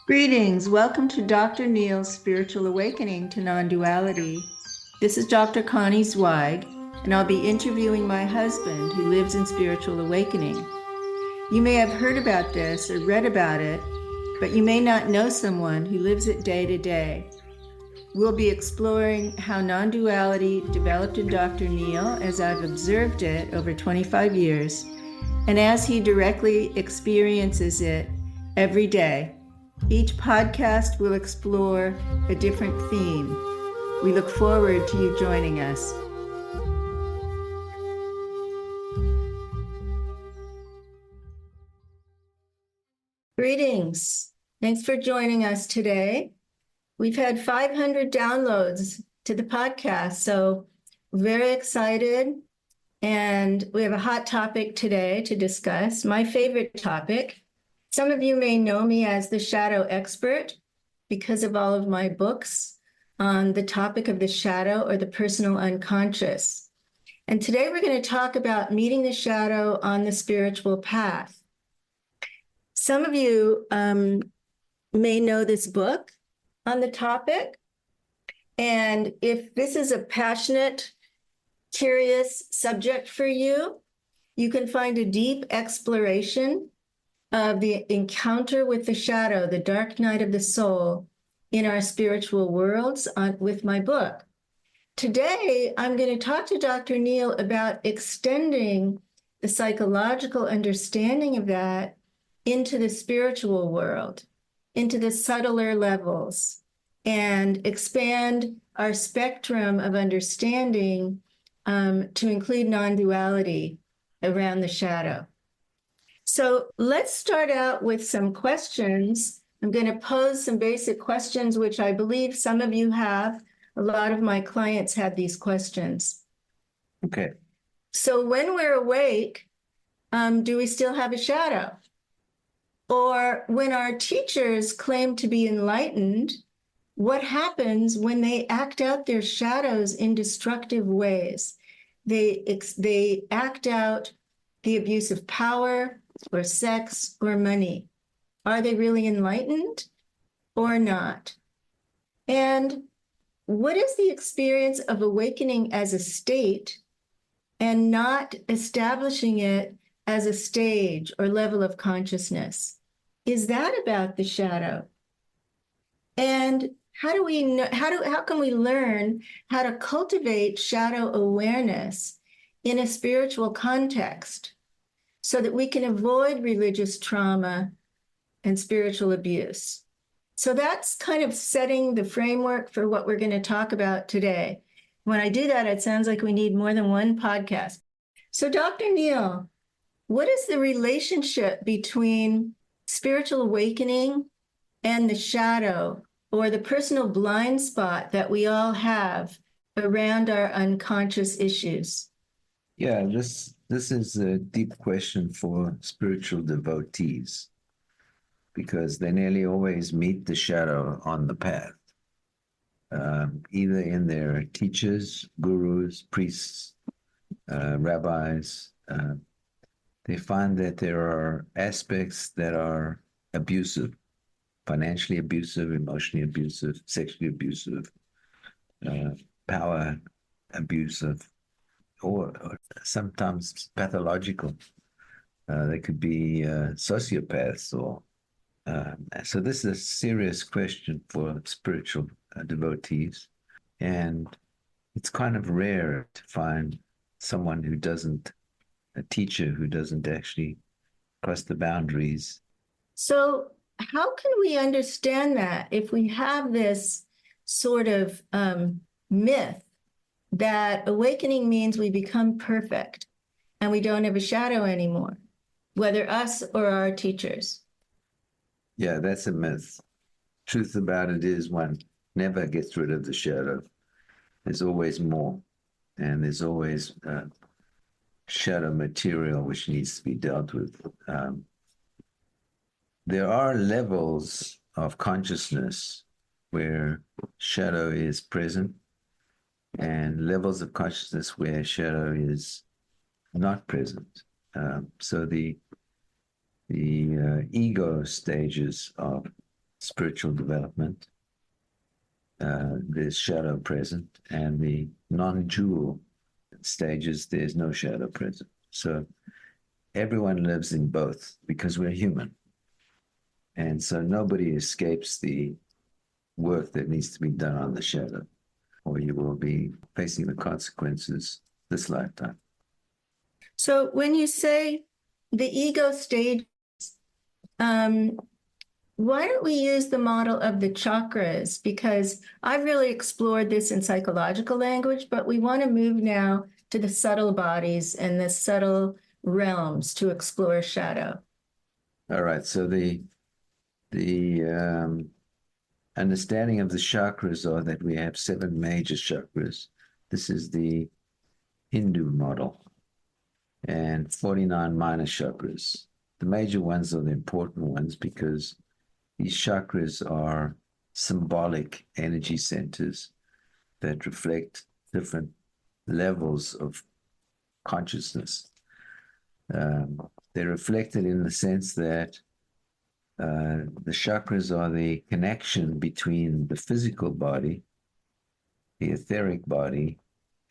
Greetings. Welcome to Dr. Neil's Spiritual Awakening to Non-Duality. This is Dr. Connie Zweig, and I'll be interviewing my husband who lives in spiritual awakening. You may have heard about this or read about it, but you may not know someone who lives it day to day. We'll be exploring how non-duality developed in Dr. Neil as I've observed it over 25 years, and as he directly experiences it every day. Each podcast will explore a different theme. We look forward to you joining us. Greetings. Thanks for joining us today. We've had 500 downloads to the podcast, so very excited. And we have a hot topic today to discuss, my favorite topic. Some of you may know me as the shadow expert because of all of my books on the topic of the shadow or the personal unconscious. And today we're going to talk about meeting the shadow on the spiritual path. Some of you may know this book on the topic. And if this is a passionate, curious subject for you, you can find a deep exploration of the encounter with the shadow, the dark night of the soul, in our spiritual worlds with my book. Today, I'm going to talk to Dr. Neil about extending the psychological understanding of that into the spiritual world, into the subtler levels, and expand our spectrum of understanding to include non-duality around the shadow. So let's start out with some questions. I'm going to pose some basic questions, which I believe some of you have. A lot of my clients had these questions. Okay. So when we're awake, do we still have a shadow? Or when our teachers claim to be enlightened, what happens when they act out their shadows in destructive ways? They act out the abuse of power, or sex, or money. Are they really enlightened or not? And what is the experience of awakening as a state and not establishing it as a stage or level of consciousness? Is that about the shadow? And how do we know, how can we learn how to cultivate shadow awareness in a spiritual context, so that we can avoid religious trauma and spiritual abuse? So that's kind of setting the framework for what we're going to talk about today. When I do that, it sounds like we need more than one podcast. So Dr. Neil, what is the relationship between spiritual awakening and the shadow, or the personal blind spot that we all have around our unconscious issues? Yeah, this is a deep question for spiritual devotees, because they nearly always meet the shadow on the path, either in their teachers, gurus, priests, rabbis. They find that there are aspects that are abusive, financially abusive, emotionally abusive, sexually abusive, power abusive, or sometimes pathological. They could be sociopaths, or so this is a serious question for spiritual devotees, and it's kind of rare to find someone who doesn't, a teacher who doesn't actually cross the boundaries. So how can we understand that if we have this sort of myth that awakening means we become perfect and we don't have a shadow anymore, whether us or our teachers? Yeah, that's a myth. Truth about it is one never gets rid of the shadow. There's always more, and there's always shadow material which needs to be dealt with. There are levels of consciousness where shadow is present, and levels of consciousness where shadow is not present. So the ego stages of spiritual development. There's shadow present, and the non-dual stages, there's no shadow present. So everyone lives in both because we're human. And so nobody escapes the work that needs to be done on the shadow, or you will be facing the consequences this lifetime. So when you say the ego stage, why don't we use the model of the chakras? Because I've really explored this in psychological language, but we want to move now to the subtle bodies and the subtle realms to explore shadow. All right. So the understanding of the chakras are that we have 7 major chakras. This is the Hindu model, and 49 minor chakras. The major ones are the important ones because these chakras are symbolic energy centers that reflect different levels of consciousness. They're reflected in the sense that the chakras are the connection between the physical body, the etheric body,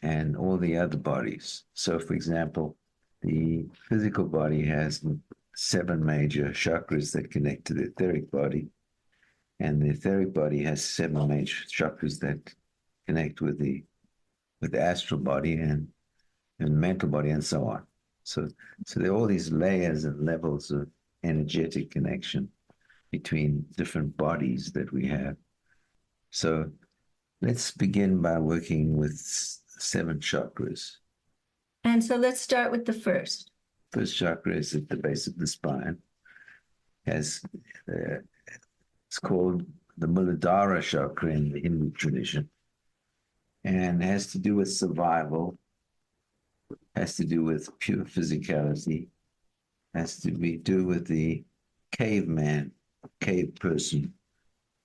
and all the other bodies. So, for example, the physical body has 7 major chakras that connect to the etheric body, and the etheric body has 7 major chakras that connect with the astral body and mental body, and so on. So there are all these layers and levels of energetic connection between different bodies that we have. So let's begin by working with 7 chakras. And so let's start with the first. First chakra is at the base of the spine. It's called the Muladhara chakra in the Hindu tradition, and has to do with survival, has to do with pure physicality, has to do with the caveman, cave person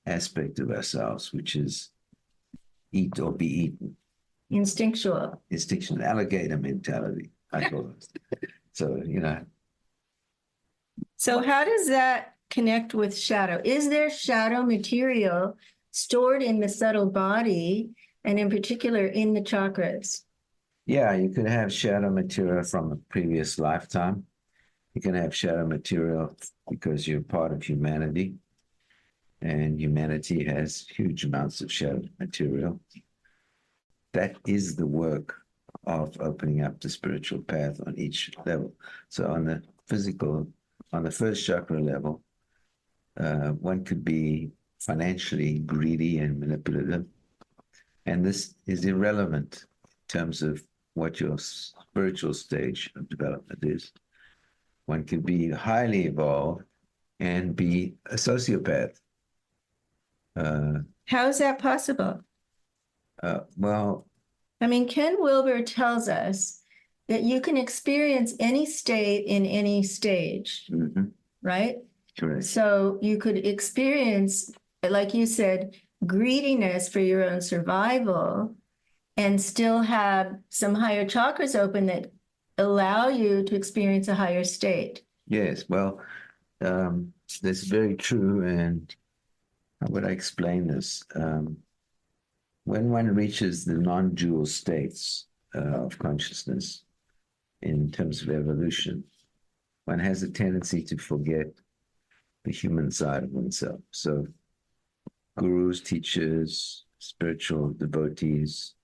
aspect of ourselves, which is eat or be eaten. Instinctual. Instinctual, alligator mentality, I call it. So, So how does that connect with shadow? Is there shadow material stored in the subtle body, and in particular in the chakras? Yeah, you could have shadow material from a previous lifetime. You can have shadow material because you're part of humanity, and humanity has huge amounts of shadow material. That is the work of opening up the spiritual path on each level. So on the physical, on the first chakra level, one could be financially greedy and manipulative. And this is irrelevant in terms of what your spiritual stage of development is. One can be highly evolved and be a sociopath. How is that possible? Well, I mean, Ken Wilber tells us that you can experience any state in any stage, right? Correct. So you could experience, like you said, greediness for your own survival and still have some higher chakras open that allow you to experience a higher state. Yes, well, that's very true. And how would I explain this? When one reaches the non-dual states of consciousness in terms of evolution, one has a tendency to forget the human side of oneself. So gurus, teachers, spiritual devotees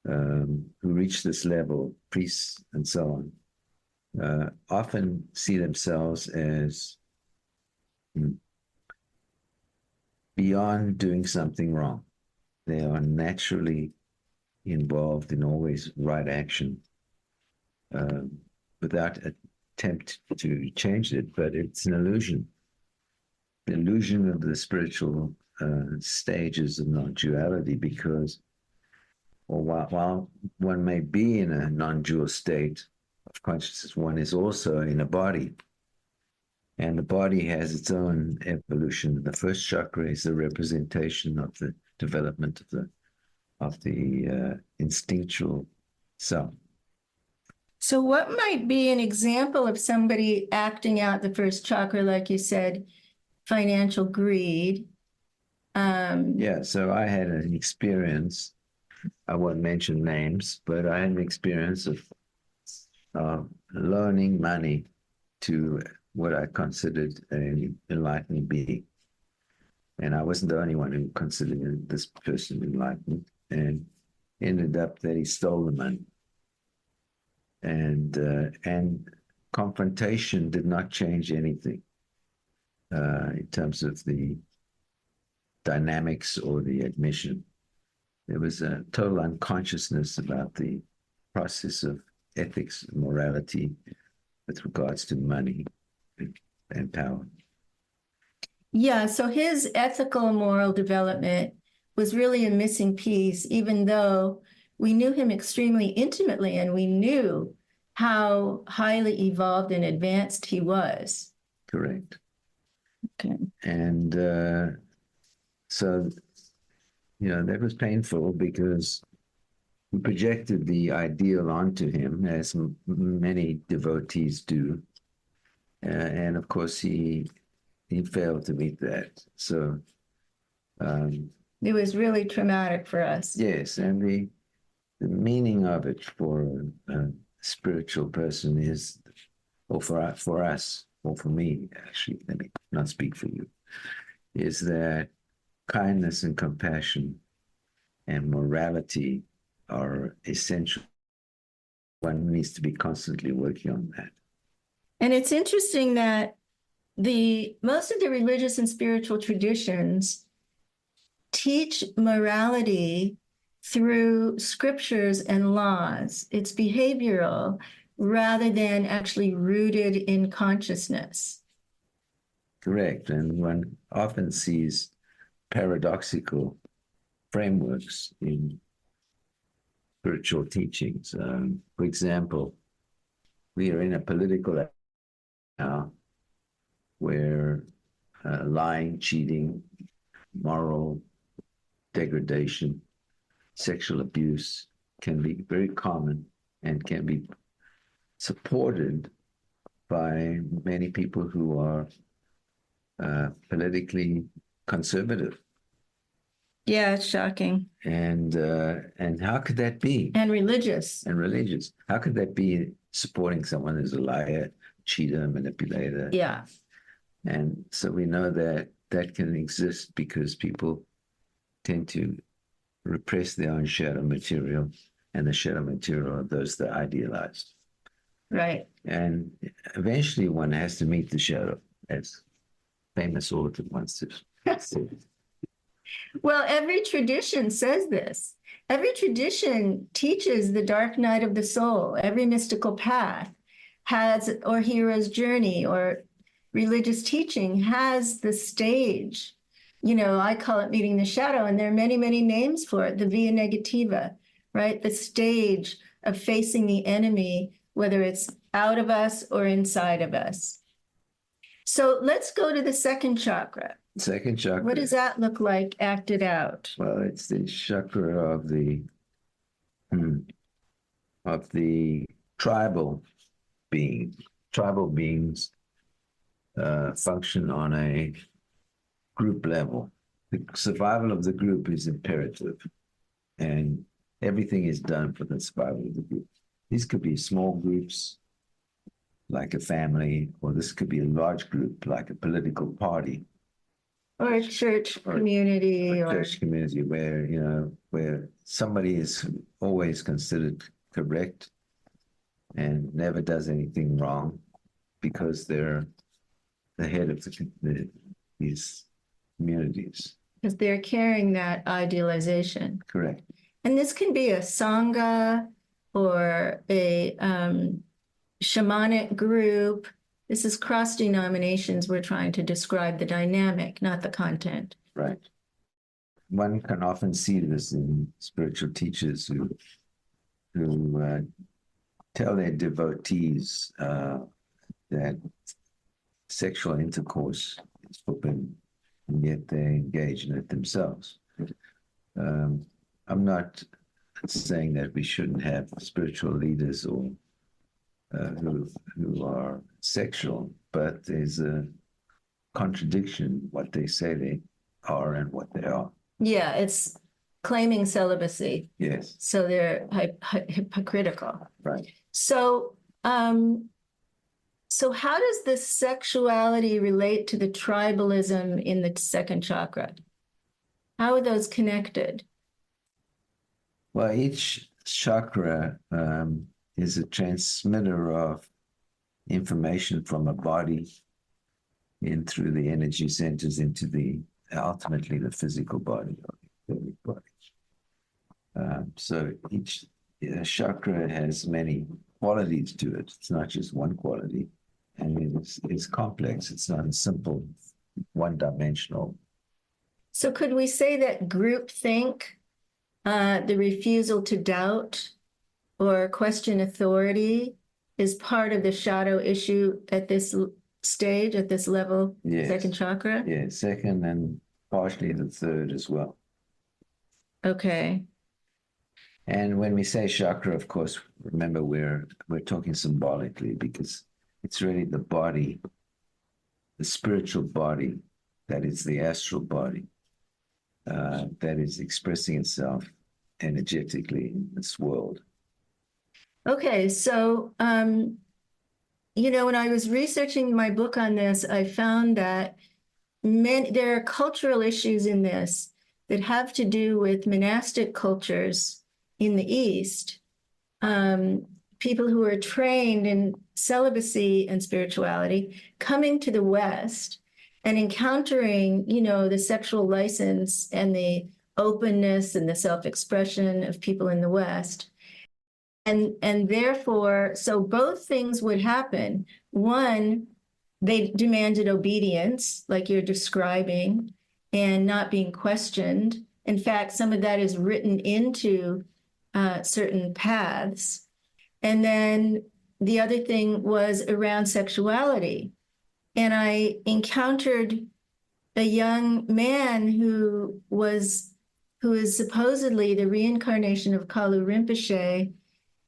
who reach this level, priests and so on, often see themselves as beyond doing something wrong. They are naturally involved in always right action without attempt to change it, but it's an illusion. The illusion of the spiritual stages of non-duality, because while one may be in a non-dual state of consciousness, one is also in a body. And the body has its own evolution. The first chakra is a representation of the development of the instinctual self. So what might be an example of somebody acting out the first chakra, like you said, financial greed. Yeah, so I had an experience. I won't mention names, but I had an experience of loaning money to what I considered an enlightened being. And I wasn't the only one who considered this person enlightened, and ended up that he stole the money. And confrontation did not change anything in terms of the dynamics or the admission. There was a total unconsciousness about the process of ethics and morality with regards to money and power. Yeah, so his ethical and moral development was really a missing piece, even though we knew him extremely intimately and we knew how highly evolved and advanced he was. Correct. Okay. And so, that was painful because we projected the ideal onto him, as many devotees do. And of course, he failed to meet that. So it was really traumatic for us. Yes, and the meaning of it for a spiritual person is, or for us, or for me, actually, let me not speak for you, is that kindness and compassion and morality are essential. One needs to be constantly working on that. And it's interesting that most of the religious and spiritual traditions teach morality through scriptures and laws. It's behavioral rather than actually rooted in consciousness. Correct. And one often sees paradoxical frameworks in spiritual teachings. For example, we are in a political now where lying, cheating, moral degradation, sexual abuse can be very common and can be supported by many people who are politically conservative. Yeah, it's shocking. And how could that be? And religious. And religious. How could that be supporting someone who's a liar, cheater, manipulator? Yeah. And so we know that that can exist because people tend to repress their own shadow material, and the shadow material are those that are idealized. Right. And eventually one has to meet the shadow, as famous author once said. Well, every tradition says this. Every tradition teaches the dark night of the soul. Every mystical path has, or hero's journey, or religious teaching has the stage. I call it meeting the shadow, and there are many, many names for it. The via negativa, right? The stage of facing the enemy, whether it's out of us or inside of us. So let's go to the second chakra. Second chakra. What does that look like acted out? Well, it's the chakra of the tribal being. Tribal beings function on a group level. The survival of the group is imperative, and everything is done for the survival of the group. These could be small groups, like a family, or this could be a large group, like a political party. Or a church community. Or church community where somebody is always considered correct and never does anything wrong because they're the head of these communities. Because they're carrying that idealization. Correct. And this can be a sangha or a shamanic group. This is cross denominations. We're trying to describe the dynamic, not the content. Right. One can often see this in spiritual teachers who tell their devotees that sexual intercourse is forbidden, and yet they engage in it themselves. I'm not saying that we shouldn't have spiritual leaders or who are sexual, but there's contradiction, what they say they are and what they are. Yeah, it's claiming celibacy. Yes. So they're hypocritical. Right. So, so how does this sexuality relate to the tribalism in the second chakra? How are those connected? Well, each chakra is a transmitter of information from a body in through the energy centers into the ultimately the physical body or the etheric body. So each chakra has many qualities to it. It's not just one quality, and it's complex. It's not a simple, one-dimensional. So could we say that groupthink, the refusal to doubt or question authority, is part of the shadow issue at this stage, at this level, Yes. second chakra? Yeah, second and partially the third as well. Okay. And when we say chakra, of course, remember we're talking symbolically because it's really the body, the spiritual body, that is the astral body, that is expressing itself energetically in this world. Okay, so when I was researching my book on this, I found that there are cultural issues in this that have to do with monastic cultures in the East, people who are trained in celibacy and spirituality coming to the West and encountering, the sexual license and the openness and the self-expression of people in the West. And therefore, so both things would happen. One, they demanded obedience, like you're describing, and not being questioned. In fact, some of that is written into certain paths. And then the other thing was around sexuality. And I encountered a young man who is supposedly the reincarnation of Kalu Rinpoche,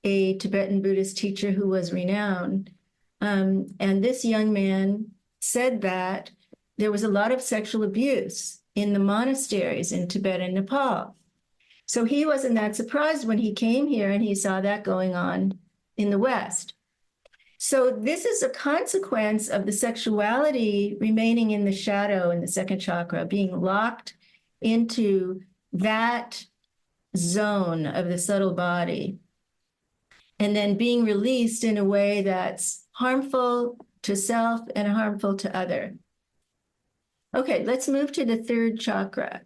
a Tibetan Buddhist teacher who was renowned. And this young man said that there was a lot of sexual abuse in the monasteries in Tibet and Nepal. So he wasn't that surprised when he came here and he saw that going on in the West. So this is a consequence of the sexuality remaining in the shadow in the second chakra, being locked into that zone of the subtle body, and then being released in a way that's harmful to self and harmful to other. Okay, let's move to the third chakra.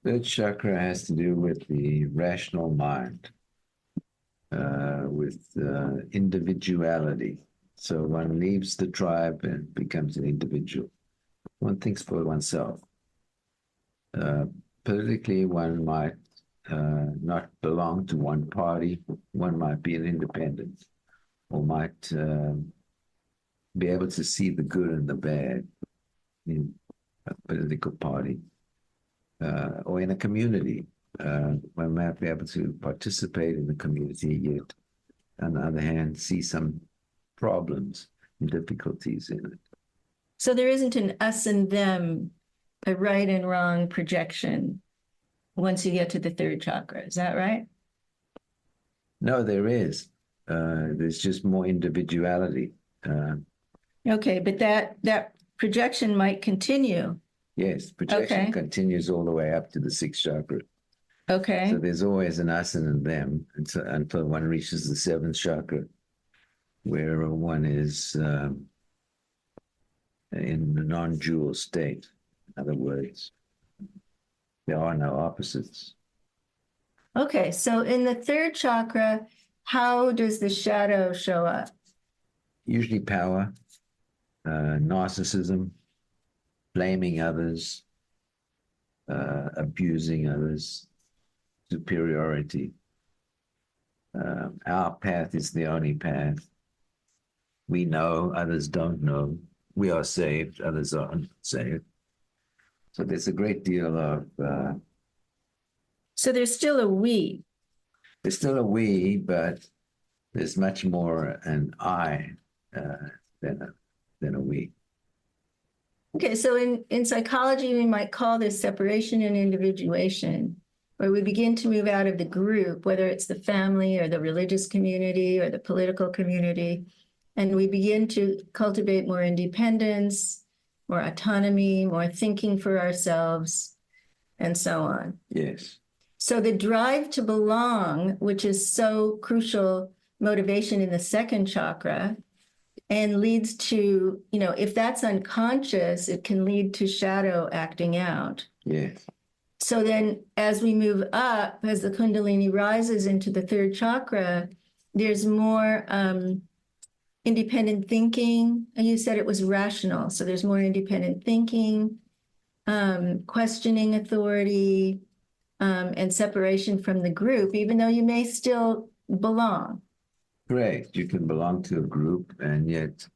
Third chakra has to do with the rational mind, with individuality. So one leaves the tribe and becomes an individual. One thinks for oneself. Politically, one might not belong to one party. One might be an independent, or might be able to see the good and the bad in a political party, or in a community. One might be able to participate in the community, yet on the other hand, see some problems and difficulties in it. So there isn't an us and them, a right and wrong projection once you get to the third chakra. Is that right? No, there is. There's just more individuality. Okay, but that projection might continue. Yes, projection Okay. continues all the way up to the sixth chakra. Okay. So there's always an us and a them until one reaches the seventh chakra, where one is in the non-dual state. In other words, there are no opposites. Okay, so in the third chakra, how does the shadow show up? Usually power, narcissism, blaming others, abusing others, superiority. Our path is the only path. We know, others don't know. We are saved, others aren't saved. So there's a great deal of... So there's still a we. There's still a we, but there's much more an I than a we. Okay, so in psychology, we might call this separation and individuation, where we begin to move out of the group, whether it's the family or the religious community or the political community, and we begin to cultivate more independence, more autonomy, more thinking for ourselves, and so on. Yes. So the drive to belong, which is so crucial motivation in the second chakra, and leads to, if that's unconscious, it can lead to shadow acting out. Yes. So then as we move up, as the Kundalini rises into the third chakra, there's more independent thinking. And you said it was rational. So there's more independent thinking, questioning authority, and separation from the group, even though you may still belong. Correct. You can belong to a group and yet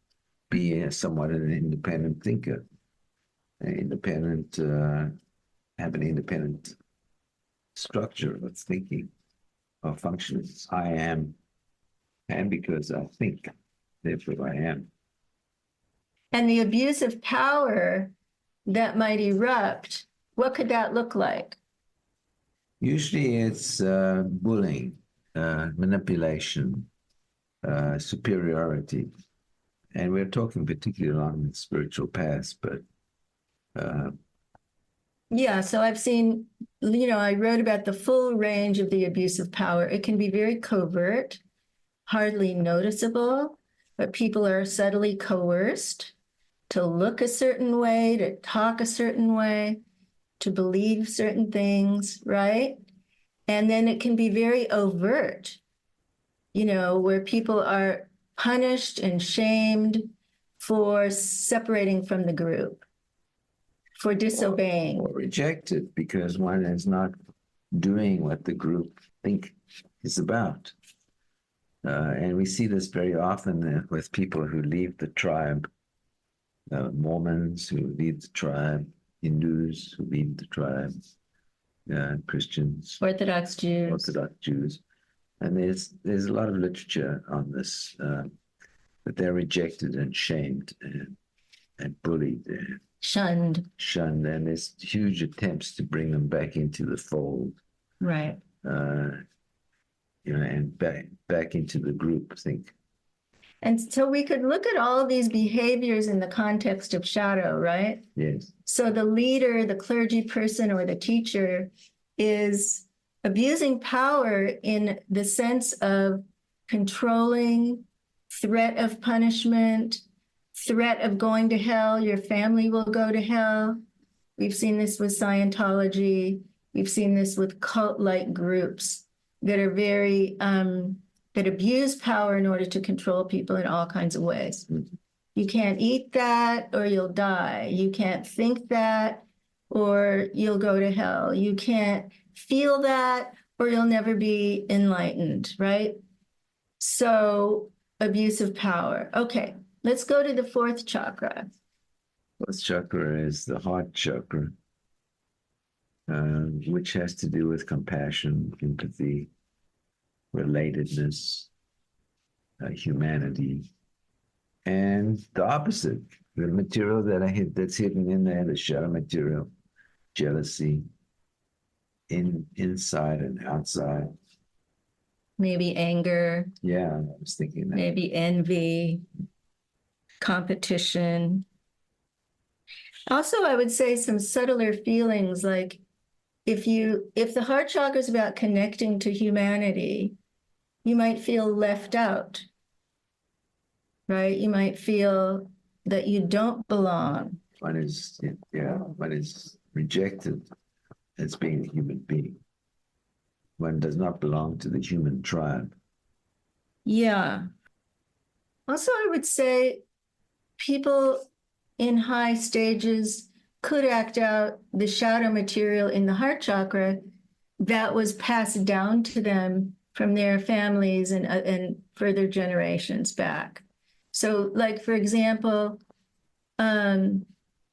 be somewhat an independent thinker, have an independent structure of thinking or functions. I am, and because I think, therefore I am. And the abuse of power that might erupt, what could that look like? Usually it's bullying, manipulation, superiority. And we're talking particularly along the spiritual path, but yeah, so I've seen, I wrote about the full range of the abuse of power. It can be very covert, hardly noticeable, but people are subtly coerced to look a certain way, to talk a certain way, to believe certain things, right? And then it can be very overt, where people are punished and shamed for separating from the group, for disobeying. Or rejected because one is not doing what the group think is about. And we see this very often with people who leave the tribe, Mormons who leave the tribe, Hindus who leave the tribe, Christians, Orthodox Jews. And there's a lot of literature on this, that they're rejected and shamed and bullied and shunned, and there's huge attempts to bring them back into the fold, right? And back into the group, I think. And so we could look at all of these behaviors in the context of shadow, right? Yes. So the leader, the clergy person, or the teacher is abusing power in the sense of controlling, threat of punishment, threat of going to hell. Your family will go to hell. We've seen this with Scientology. We've seen this with cult-like groups that are very that abuse power in order to control people in all kinds of ways. Mm-hmm. You can't eat that or you'll die. You can't think that or you'll go to hell. You can't feel that or you'll never be enlightened, right? So abuse of power. Okay, let's go to the fourth chakra. Fourth chakra is the heart chakra, which has to do with compassion, empathy, relatedness, humanity, and the opposite, the material that's hidden in there, the shadow material, jealousy, inside and outside. Maybe anger. Yeah, I was thinking that. Maybe envy, competition. Also, I would say some subtler feelings like if the heart chakra is about connecting to humanity, you might feel left out, right? You might feel that you don't belong. One is rejected as being a human being. One does not belong to the human tribe. Yeah. Also, I would say people in high stages could act out the shadow material in the heart chakra that was passed down to them from their families and further generations back. So, like, for example, I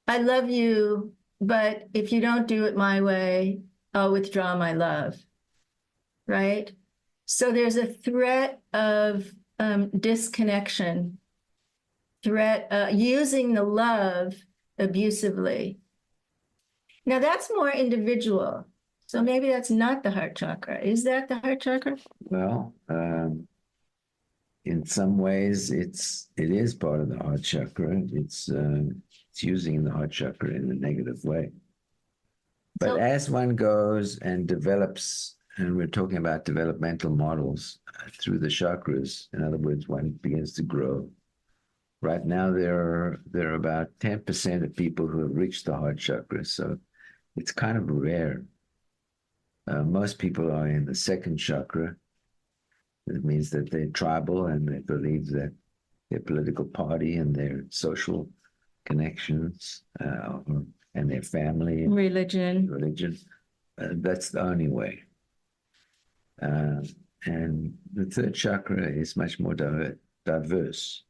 love you, but if you don't do it my way, I'll withdraw my love, right? So there's a threat of disconnection, using the love abusively. Now that's more individual. So maybe that's not the heart chakra. Is that the heart chakra? Well, in some ways, it is part of the heart chakra. It's using the heart chakra in a negative way. But as one goes and develops, and we're talking about developmental models through the chakras, in other words, one begins to grow. Right now, there are about 10% of people who have reached the heart chakra, so it's kind of rare. Most people are in the second chakra. It means that they're tribal and they believe that their political party and their social connections and their family and religion, that's the only way. And the third chakra is much more diverse.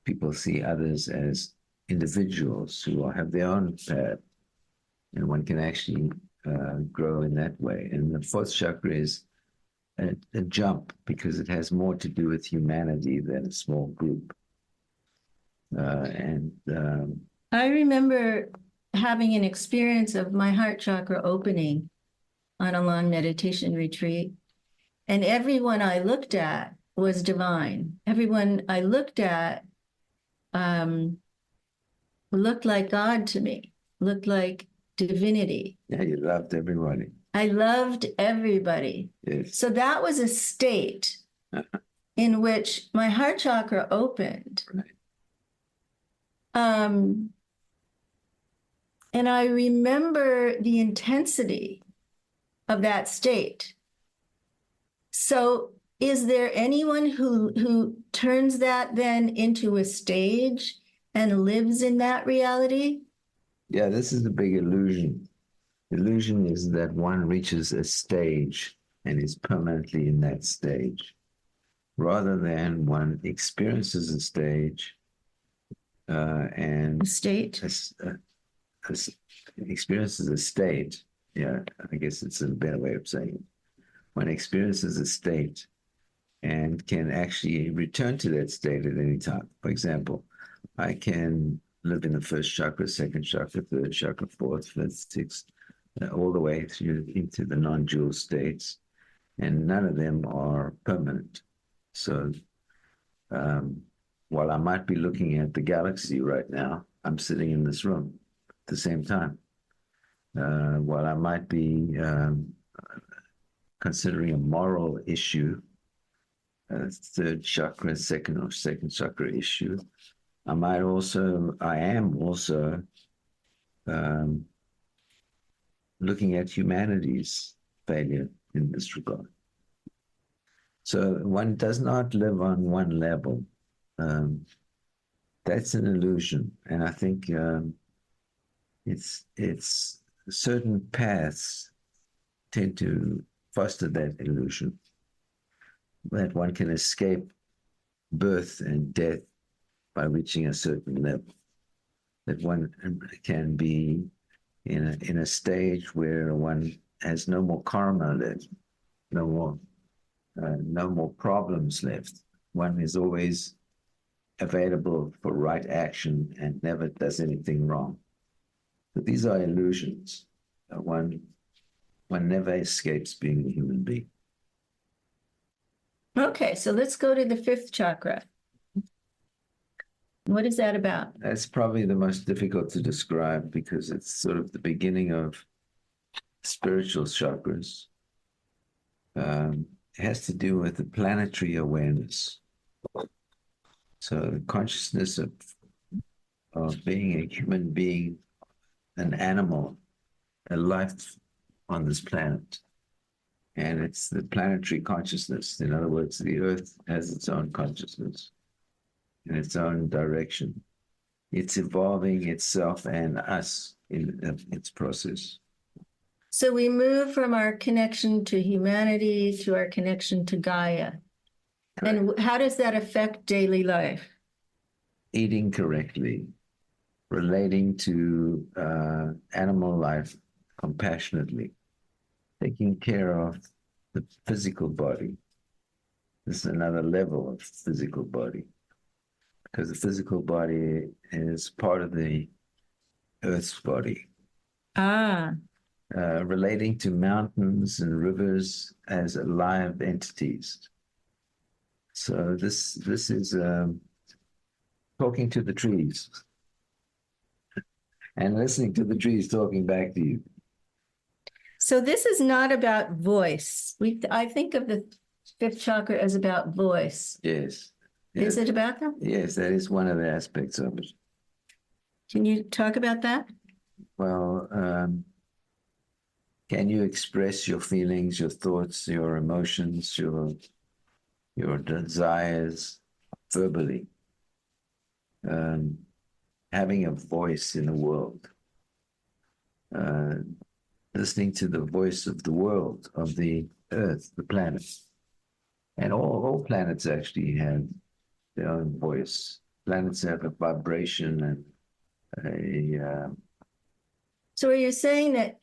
People see others as individuals who have their own path, and one can actually grow in that way. And the fourth chakra is a jump because it has more to do with humanity than a small group. I remember having an experience of my heart chakra opening on a long meditation retreat, and everyone I looked at was divine. Everyone I looked at looked like God to me, looked like divinity. Yeah, you loved everybody. I loved everybody. Yes. So that was a state in which my heart chakra opened. Right. And I remember the intensity of that state. So is there anyone who turns that then into a stage and lives in that reality? Yeah, this is the big illusion. Illusion is that one reaches a stage and is permanently in that stage, rather than one experiences a stage and A state? Experiences a state. Yeah, I guess it's a better way of saying it. One experiences a state and can actually return to that state at any time. For example, I can live in the first chakra, second chakra, third chakra, fourth, fifth, sixth, all the way through into the non-dual states, and none of them are permanent. So while I might be looking at the galaxy right now, I'm sitting in this room at the same time. While I might be considering a moral issue, third chakra, second chakra issue, I am also looking at humanity's failure in this regard. So one does not live on one level. That's an illusion, and I think it's certain paths tend to foster that illusion, that one can escape birth and death by reaching a certain level, that one can be in a stage where one has no more karma left, no more problems left. One is always available for right action and never does anything wrong. But these are illusions. One never escapes being a human being. Okay, so let's go to the fifth chakra. What is that about? That's probably the most difficult to describe because it's sort of the beginning of spiritual chakras. It has to do with the planetary awareness. So the consciousness of being a human being, an animal, a life on this planet. And it's the planetary consciousness. In other words, the Earth has its own consciousness in its own direction. It's evolving itself and us in its process. So we move from our connection to humanity to our connection to Gaia. Correct. And how does that affect daily life? Eating correctly, relating to animal life compassionately, taking care of the physical body. This is another level of physical body, because the physical body is part of the Earth's body, Ah, relating to mountains and rivers as alive entities. So this is talking to the trees and listening to the trees talking back to you. so this is not about voice. I think of the fifth chakra as about voice. Yes. Is it about that? Yes, that is one of the aspects of it. Can you talk about that? Well, can you express your feelings, your thoughts, your emotions, your desires verbally? Having a voice in the world, listening to the voice of the world, of the earth, the planet. And all planets actually have their own voice. Planets have a vibration and So are you saying that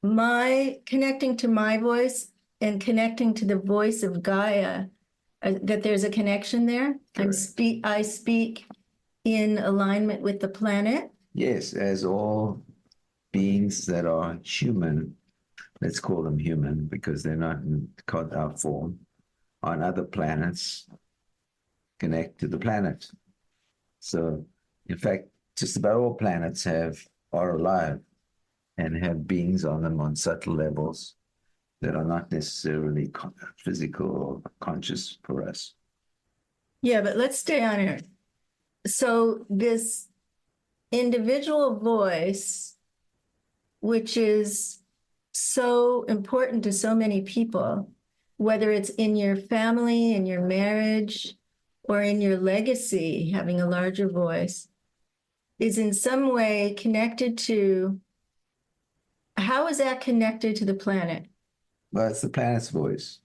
my connecting to my voice and connecting to the voice of Gaia, that there's a connection there? I speak in alignment with the planet. yes, as all beings that are human, let's call them human because they're not in our form, on other planets, connect to the planet. So, in fact, just about all planets are alive and have beings on them on subtle levels that are not necessarily physical or conscious for us. Yeah, but let's stay on Earth. So this individual voice, which is so important to so many people, whether it's in your family, in your marriage, or in your legacy, having a larger voice, is in some way connected to, how is that connected to the planet? Well, it's the planet's voice,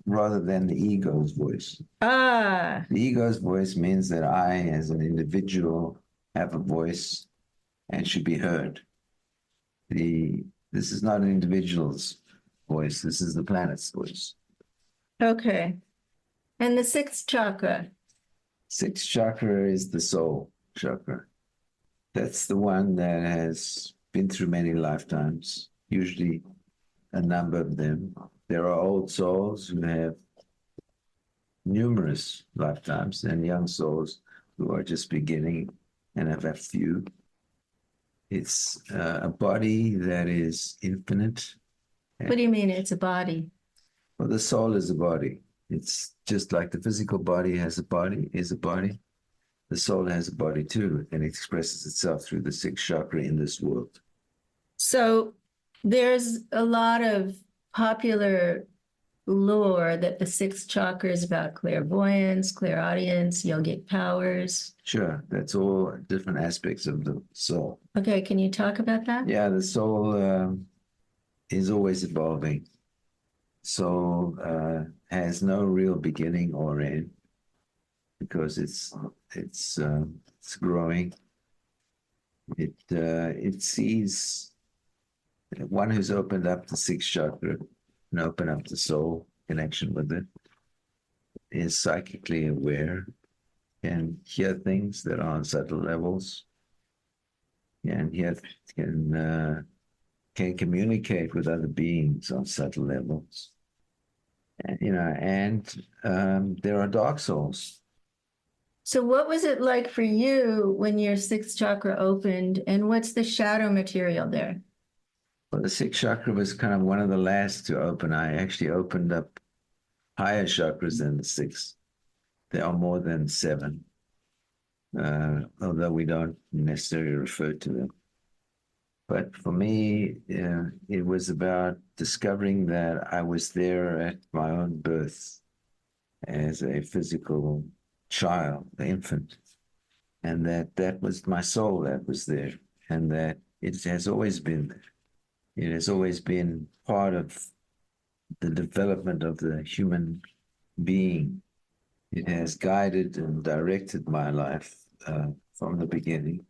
rather than the ego's voice. Ah, The ego's voice means that I, as an individual, have a voice and should be heard. This is not an individual's voice. This is the planet's voice. okay. And the sixth chakra. Sixth chakra is the soul chakra. That's the one that has been through many lifetimes, usually a number of them. There are old souls who have numerous lifetimes and young souls who are just beginning and have a few. It's a body that is infinite. What do you mean it's a body? Well, the soul is a body. It's just like the physical body has a body, is a body. The soul has a body too, and it expresses itself through the sixth chakra in this world. So there's a lot of popular lore that the sixth chakra is about clairvoyance, clairaudience, yogic powers. Sure, that's all different aspects of the soul. Okay, can you talk about that? Yeah, the soul is always evolving. Soul has no real beginning or end because it's growing. It sees one who's opened up the sixth chakra and opened up the soul connection with it is psychically aware, can hear things that are on subtle levels, and yet can communicate with other beings on subtle levels. And there are dark souls. So what was it like for you when your sixth chakra opened, and what's the shadow material there? Well, the sixth chakra was kind of one of the last to open. I actually opened up higher chakras than the sixth. There are more than seven, although we don't necessarily refer to them. But for me, it was about discovering that I was there at my own birth as a physical child, the infant, and that was my soul that was there, and that it has always been there. It has always been part of the development of the human being. It has guided and directed my life from the beginning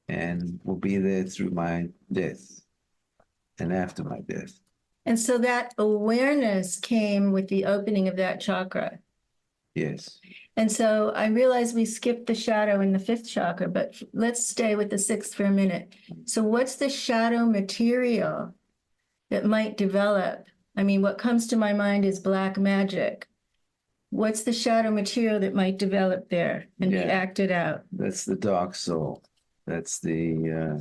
and will be there through my death and after my death. And so that awareness came with the opening of that chakra. Yes. And so I realize we skipped the shadow in the fifth chakra, but let's stay with the sixth for a minute. So what's the shadow material that might develop? I mean, what comes to my mind is black magic. What's the shadow material that might develop there and be acted out? That's the dark soul. That's the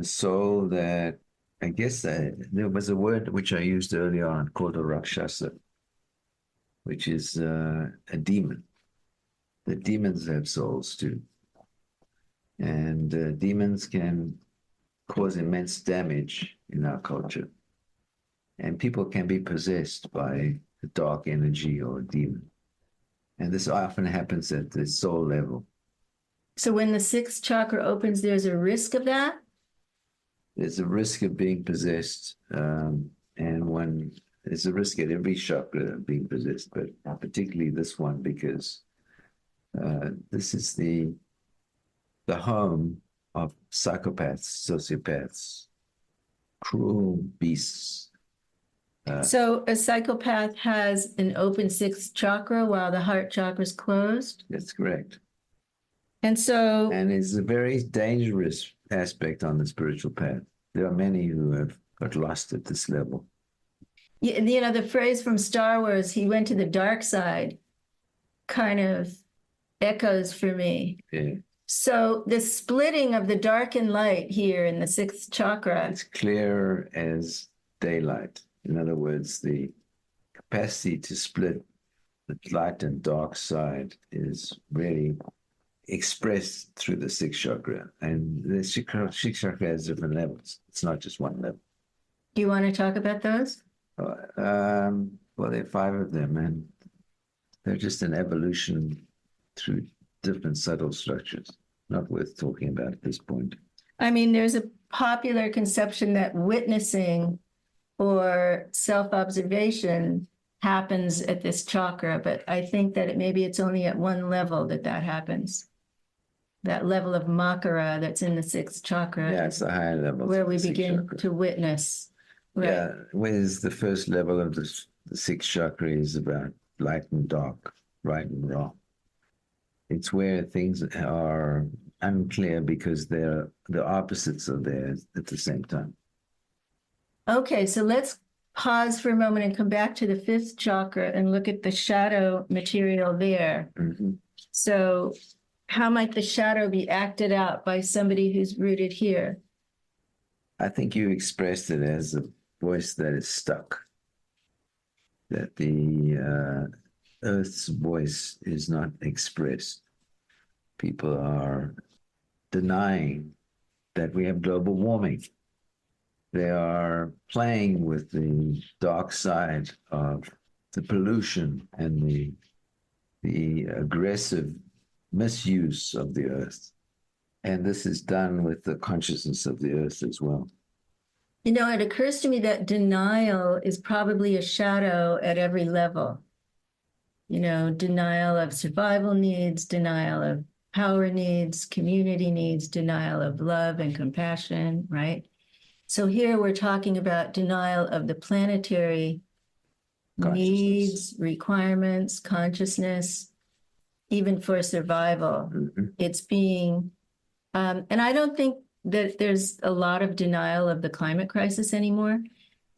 soul that, I guess there was a word which I used early on called a rakshasa, which is a demon. The demons have souls too. And demons can cause immense damage in our culture. And people can be possessed by a dark energy or a demon. And this often happens at the soul level. So when the sixth chakra opens, there's a risk of that? There's a risk of being possessed. And when there's a risk at every chakra of being possessed, but particularly this one, because this is the home of psychopaths, sociopaths, cruel beasts. So a psychopath has an open sixth chakra while the heart chakra is closed? That's correct. And so... And it's a very dangerous aspect on the spiritual path. There are many who have got lost at this level. You know, the phrase from Star Wars, he went to the dark side, kind of echoes for me. Yeah. So the splitting of the dark and light here in the sixth chakra. It's clear as daylight. In other words, the capacity to split the light and dark side is really expressed through the sixth chakra. And the sixth chakra has different levels. It's not just one level. Do you want to talk about those? Well, there are 5 of them, and they're just an evolution through different subtle structures. Not worth talking about at this point. I mean, there's a popular conception that witnessing or self-observation happens at this chakra, but I think that maybe it's only at one level that happens. That level of makara that's in the sixth chakra. Yeah, it's the higher level. Where we begin to witness. Right. Yeah, whereas the first level of the sixth chakra is about light and dark, right and wrong. It's where things are unclear because the opposites are there at the same time. Okay, so let's pause for a moment and come back to the fifth chakra and look at the shadow material there. Mm-hmm. So how might the shadow be acted out by somebody who's rooted here? I think you expressed it as a voice that is stuck, that the Earth's voice is not expressed. People are denying that we have global warming. They are playing with the dark side of the pollution and the aggressive misuse of the Earth. And this is done with the consciousness of the Earth as well. You know, it occurs to me that denial is probably a shadow at every level. You know, denial of survival needs, denial of power needs, community needs, denial of love and compassion, right? So here we're talking about denial of the planetary needs, requirements, consciousness, even for survival. Mm-hmm. It's being, and I don't think that there's a lot of denial of the climate crisis anymore,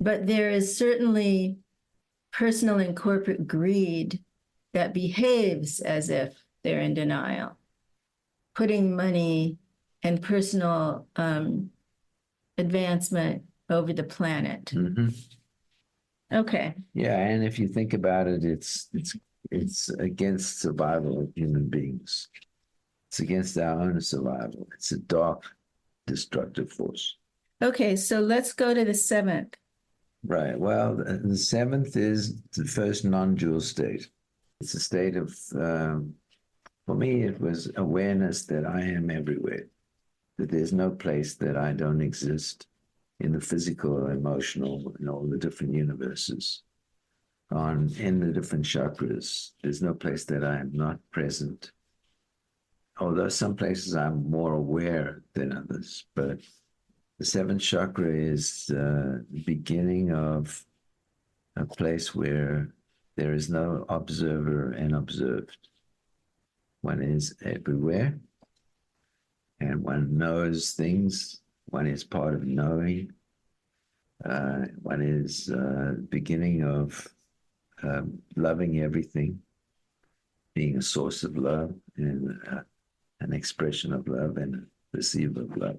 but there is certainly personal and corporate greed that behaves as if they're in denial, putting money and personal advancement over the planet. Mm-hmm. Okay. Yeah, and if you think about it, it's against survival of human beings. It's against our own survival. It's a dark, destructive force. Okay, so let's go to the seventh. Right. Well, the seventh is the first non-dual state. It's a state of, for me, it was awareness that I am everywhere, that there's no place that I don't exist in the physical, emotional, in all the different universes, in the different chakras. There's no place that I am not present. Although some places I'm more aware than others, but the seventh chakra is the beginning of a place where there is no observer and observed. one is everywhere, and one knows things. One is part of knowing. One is beginning of loving everything, being a source of love and an expression of love and a receiver of love.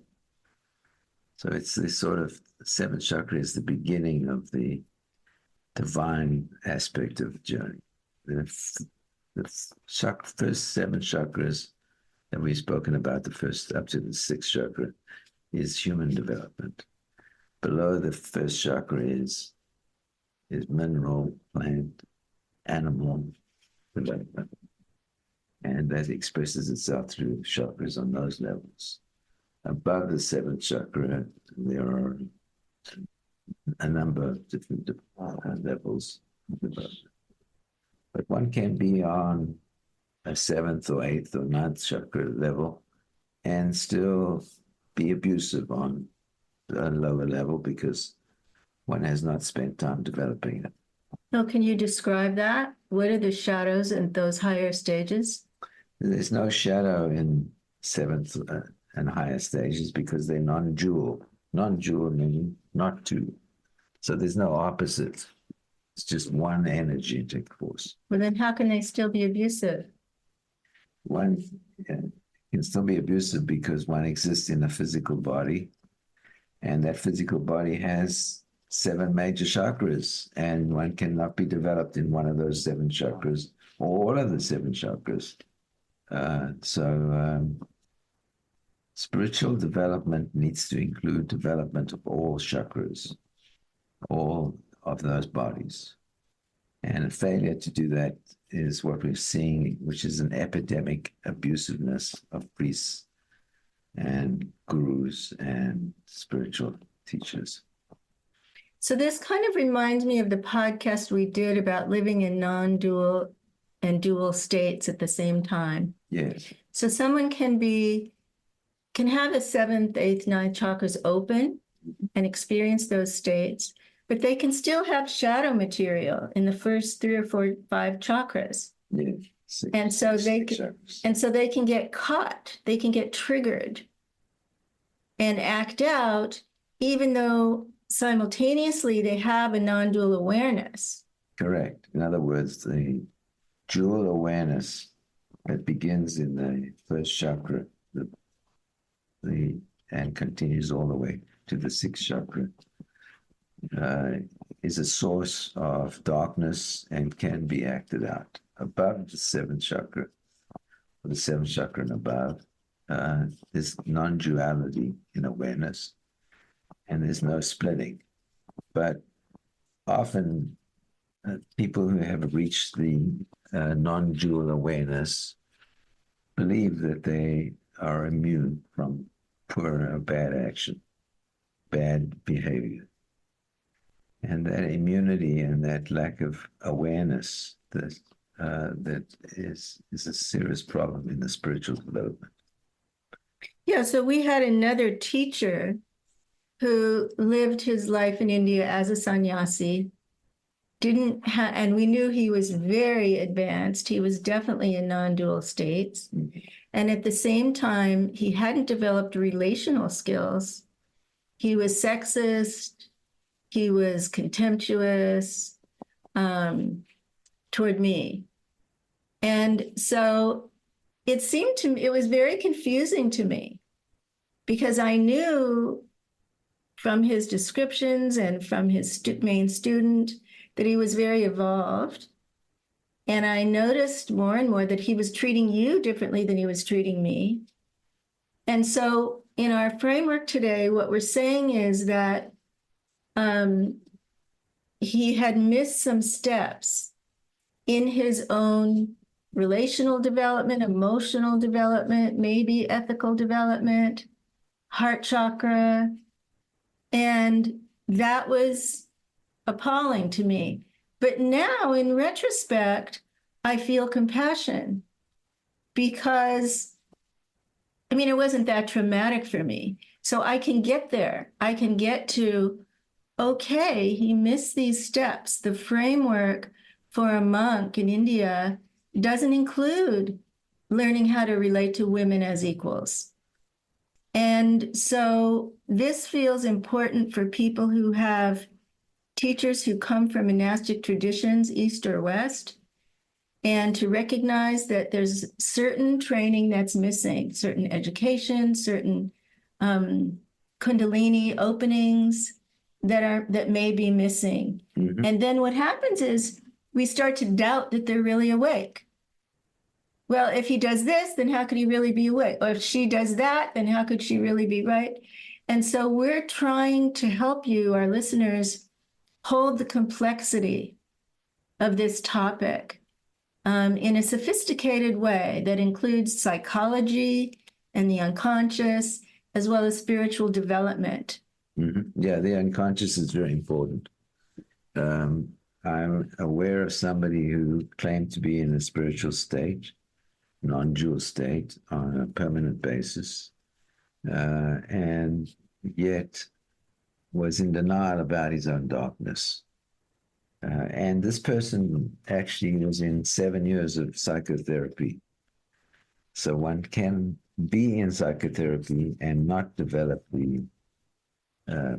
So it's this sort of seventh chakra is the beginning of the divine aspect of the journey. The first seven chakras that we've spoken about, the first up to the sixth chakra, is human development. Below the first chakra is mineral, plant, animal development. And that expresses itself through chakras on those levels. Above the seventh chakra, there are a number of different levels of development. But one can be on a seventh or eighth or ninth chakra level and still be abusive on a lower level because one has not spent time developing it. So can you describe that? What are the shadows in those higher stages? There's no shadow in seventh and higher stages because they're non-dual. Non-dual meaning not two. So there's no opposite. It's just one energetic force. Well, then how can they still be abusive? One can still be abusive because one exists in a physical body, and that physical body has seven major chakras, and one cannot be developed in one of those seven chakras or all of the seven chakras. Spiritual development needs to include development of all chakras, all of those bodies. And a failure to do that is what we're seeing, which is an epidemic abusiveness of priests and gurus and spiritual teachers. So this kind of reminds me of the podcast we did about living in non-dual and dual states at the same time. Yes. So someone can have the seventh, eighth, ninth chakras open and experience those states, but they can still have shadow material in the first 3 or 4, 5 chakras. Yes. And so they can get caught, they can get triggered and act out, even though simultaneously they have a non-dual awareness. Correct. In other words, the dual awareness that begins in the first chakra, and continues all the way to the sixth chakra, is a source of darkness and can be acted out. Above the seventh chakra, or the seventh chakra and above, there's non-duality in awareness, and there's no splitting. But often, people who have reached the non-dual awareness believe that they are immune from poor or bad action, bad behavior. And that immunity and that lack of awareness that is a serious problem in the spiritual development. Yeah, so we had another teacher who lived his life in India as a sannyasi, and we knew he was very advanced. He was definitely in non-dual states. Mm-hmm. And at the same time, he hadn't developed relational skills. He was sexist. He was contemptuous toward me. And so it was very confusing to me because I knew from his descriptions and from his main student that he was very evolved. And I noticed more and more that he was treating you differently than he was treating me. And so in our framework today, what we're saying is that he had missed some steps in his own relational development, emotional development, maybe ethical development, heart chakra. And that was appalling to me. But now, in retrospect, I feel compassion because, it wasn't that traumatic for me. So I can get there. I can get to, okay, he missed these steps. The framework for a monk in India doesn't include learning how to relate to women as equals. And so this feels important for people who have teachers who come from monastic traditions, East or West, and to recognize that there's certain training that's missing, certain education, certain Kundalini openings that may be missing. Mm-hmm. And then what happens is we start to doubt that they're really awake. Well, if he does this, then how could he really be awake? Or if she does that, then how could she really be right? And so we're trying to help you, our listeners, hold the complexity of this topic in a sophisticated way that includes psychology and the unconscious, as well as spiritual development. Mm-hmm. Yeah, the unconscious is very important. I'm aware of somebody who claimed to be in a spiritual state, non-dual state, on a permanent basis, and yet was in denial about his own darkness. And this person actually was in 7 years of psychotherapy. So one can be in psychotherapy and not develop the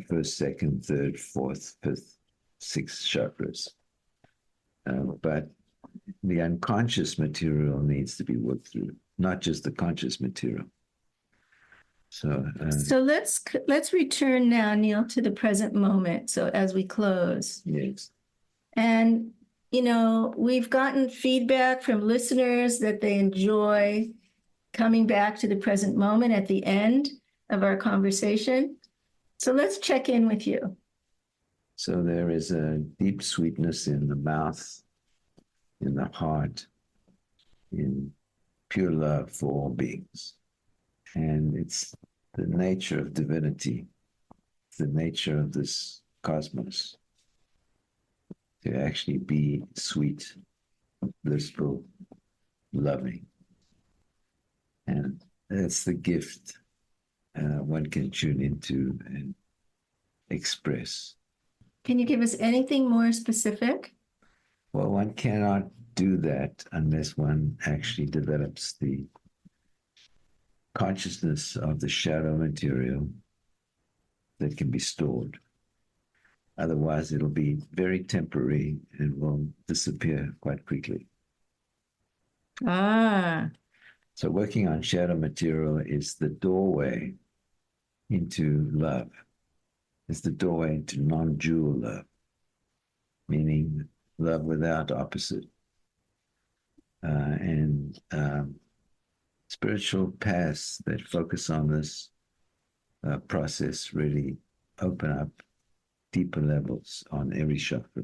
first, second, third, fourth, fifth, sixth chakras. But the unconscious material needs to be worked through, not just the conscious material. So let's return now, Neil, to the present moment. So as we close. Yes. And, you know, we've gotten feedback from listeners that they enjoy coming back to the present moment at the end of our conversation. So let's check in with you. So there is a deep sweetness in the mouth, in the heart, in pure love for all beings. And it's the nature of divinity, the nature of this cosmos, to actually be sweet, blissful, loving. And that's the gift one can tune into and express. Can you give us anything more specific? Well, one cannot do that unless one actually develops the consciousness of the shadow material that can be stored. Otherwise, it'll be very temporary and will disappear quite quickly. So working on shadow material is the doorway into love. It's the doorway into non-dual love, meaning love without opposite. And spiritual paths that focus on this process really open up deeper levels on every chakra,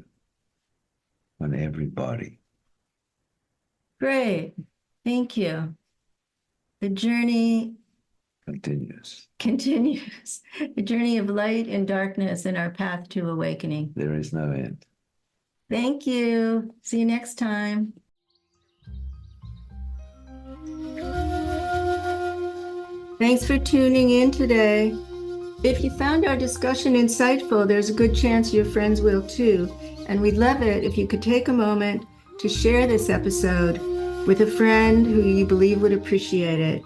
on every body. Great. Thank you. The journey continues. The journey of light and darkness in our path to awakening. There is no end. Thank you. See you next time. Thanks for tuning in today. If you found our discussion insightful, there's a good chance your friends will too. And we'd love it if you could take a moment to share this episode with a friend who you believe would appreciate it.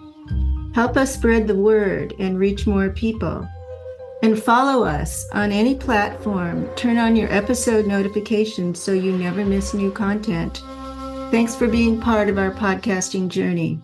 Help us spread the word and reach more people. And follow us on any platform. Turn on your episode notifications so you never miss new content. Thanks for being part of our podcasting journey.